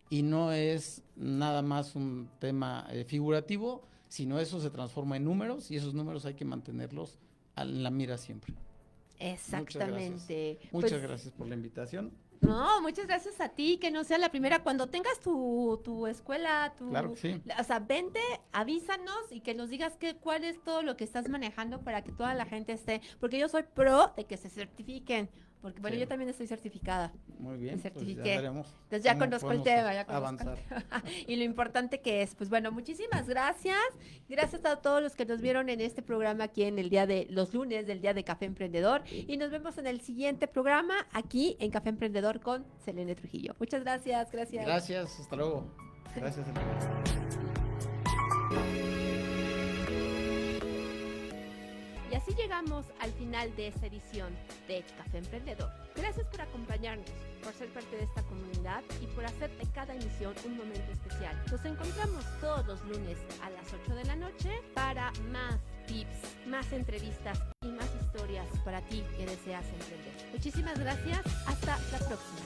y no es nada más un tema figurativo, sino eso se transforma en números y esos números hay que mantenerlos en la mira siempre. Exactamente. Muchas gracias por la invitación. No, muchas gracias a ti, que no sea la primera. Cuando tengas tu escuela, claro que sí. O sea, vente, avísanos y que nos digas cuál es todo lo que estás manejando para que toda la gente esté, porque yo soy pro de que se certifiquen, porque bueno, sí, yo también estoy certificada. Muy bien, me certifiqué. Pues ya veremos. Entonces ya conozco el tema, ya conozco avanzar. Y lo importante que es, pues bueno, muchísimas gracias. Gracias a todos los que nos vieron en este programa aquí en el día de los lunes del día de Café Emprendedor y nos vemos en el siguiente programa aquí en Café Emprendedor con Selene Trujillo. Muchas gracias, gracias. Gracias, hasta luego. Gracias. Y así llegamos al final de esta edición de Café Emprendedor. Gracias por acompañarnos, por ser parte de esta comunidad y por hacer de cada emisión un momento especial. Nos encontramos todos los lunes a las 8 de la noche para más tips, más entrevistas y más historias para ti que deseas emprender. Muchísimas gracias. Hasta la próxima.